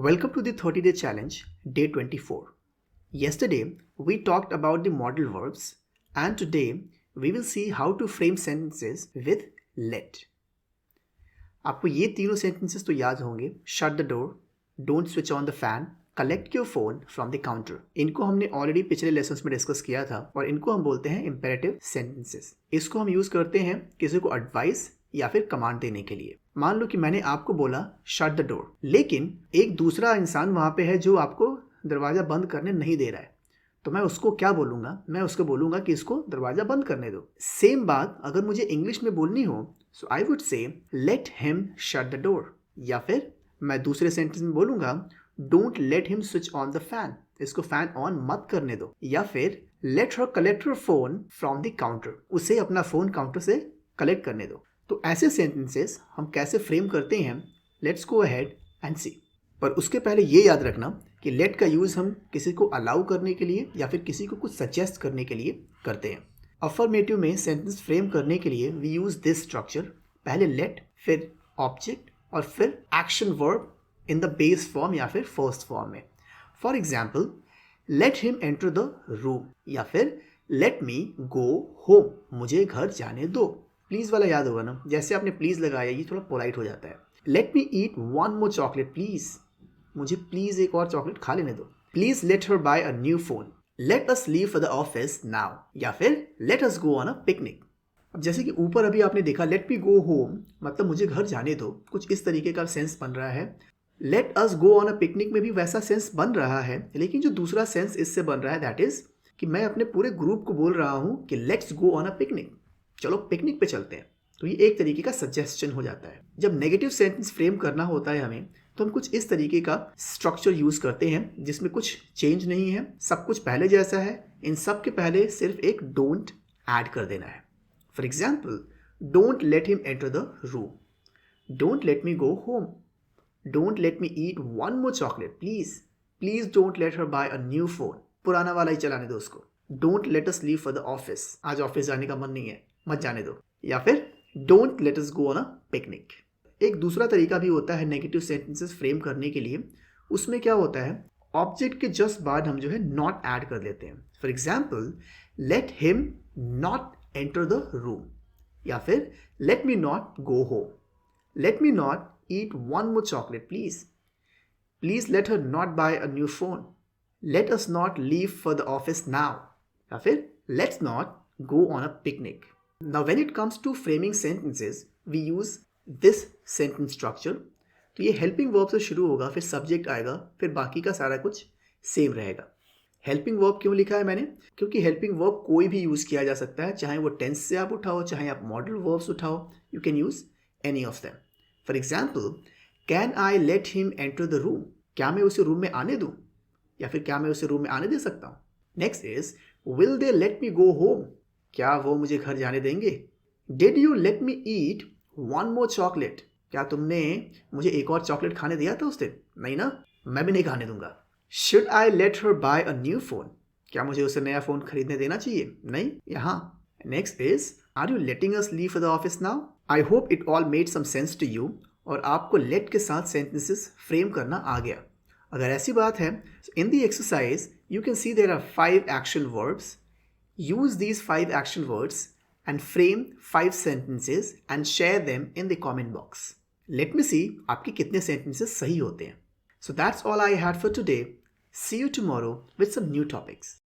Welcome to the 30-day challenge, day 24. Yesterday, we talked about the modal verbs, and today we will see how to frame sentences with let. आपको ये तीनों sentences तो याद होंगे. Shut the door, don't switch on the fan, collect your phone from the counter. इनको हमने already पिछले lessons में डिस्कस किया था और इनको हम बोलते हैं imperative sentences. इसको हम यूज करते हैं किसी को एडवाइस या फिर कमांड देने के लिए. मान लो कि मैंने आपको बोला शट द डोर, लेकिन एक दूसरा इंसान वहां पे है जो आपको दरवाजा बंद करने नहीं दे रहा है, तो मैं उसको क्या बोलूंगा? मैं उसको बोलूंगा कि इसको दरवाजा बंद करने दो. सेम बात अगर मुझे इंग्लिश में बोलनी हो, so I would say let him shut the door, या फिर मैं दूसरे सेंटेंस में बोलूंगा don't let him switch on the fan, इसको फैन ऑन मत करने दो. या फिर let her collect her phone from the counter, उसे अपना फोन काउंटर से कलेक्ट करने दो. तो ऐसे सेंटेंसेस हम कैसे फ्रेम करते हैं, लेट्स गो अहेड एंड सी. पर उसके पहले ये याद रखना कि लेट का यूज़ हम किसी को अलाउ करने के लिए या फिर किसी को कुछ सजेस्ट करने के लिए करते हैं. अफर्मेटिव में सेंटेंस फ्रेम करने के लिए वी यूज़ दिस स्ट्रक्चर. पहले लेट, फिर ऑब्जेक्ट और फिर action verb in the base form या फिर फर्स्ट फॉर्म में. For example, let him enter the room, या फिर लेट मी गो होम, मुझे घर जाने दो. प्लीज़ वाला याद होगा ना, जैसे आपने प्लीज़ लगाया ये थोड़ा पोलाइट हो जाता है. Let me eat one more chocolate please, मुझे प्लीज़ एक और चॉकलेट खा लेने दो. Please let her by a new phone. Let us leave for the office now, या फिर let us go on a picnic. अब जैसे कि ऊपर अभी आपने देखा लेट मी गो होम मतलब मुझे घर जाने दो, कुछ इस तरीके का सेंस बन रहा है. Let us go on a picnic में भी वैसा सेंस बन रहा है, लेकिन जो दूसरा सेंस इससे बन रहा है दैट इज़ कि मैं अपने पूरे ग्रुप को बोल रहा हूँ कि let's go on a picnic, चलो पिकनिक पे चलते हैं. तो ये एक तरीके का सजेस्शन हो जाता है. जब नेगेटिव सेंटेंस फ्रेम करना होता है हमें, तो हम कुछ इस तरीके का स्ट्रक्चर यूज करते हैं जिसमें कुछ चेंज नहीं है, सब कुछ पहले जैसा है. इन सब के पहले सिर्फ एक डोंट ऐड कर देना है. For example, don't let him enter the room, don't let me go home, don't let me eat one more chocolate please, please don't let her by a new phone, पुराना वाला ही चलाने दो उसको. Don't let us leave for the office, आज office जाने का मन नहीं है, मत जाने दो. या फिर don't let us go on a picnic. एक दूसरा तरीका भी होता है नेगेटिव सेंटेंसेस फ्रेम करने के लिए. उसमें क्या होता है, ऑब्जेक्ट के जस्ट बाद हम जो है नॉट ऐड कर देते हैं. For example, let him not enter the room, या फिर let me not go home, let me not eat one more chocolate please, please let her not buy a new phone, let us not leave for the office now, या फिर let's not go on a picnic. Now when it comes to framing sentences, we use this sentence structure. तो ये helping verb से शुरू होगा, फिर subject आएगा, फिर बाकी का सारा कुछ सेम रहेगा. helping verb क्यों लिखा है मैंने? क्योंकि helping verb कोई भी यूज़ किया जा सकता है, चाहे वो tense से आप उठाओ, चाहे आप modal verbs उठाओ, you can use any of them. For example, can I let him enter the room? क्या मैं उसे रूम में आने दूँ, या फिर क्या मैं उसे रूम में आने दे सकता हूँ. Next is, will they let me go home? क्या वो मुझे घर जाने देंगे. Did you let me eat one more chocolate, क्या तुमने मुझे एक और चॉकलेट खाने दिया था उस दिन? नहीं ना, मैं भी नहीं खाने दूंगा. Should I let her by a new phone, क्या मुझे उसे नया फोन खरीदने देना चाहिए? नहीं. यहाँ next is, are you letting us leave for the office now. I hope it all made some sense to you, और आपको लेट के साथ सेंटेंसेस फ्रेम करना आ गया. अगर ऐसी बात है, in the exercise you can see there are 5 action verbs. Use these 5 action words and frame 5 sentences and share them in the comment box. Let me see आपके कितने sentences सही होते हैं. So that's all I had for today. See you tomorrow with some new topics.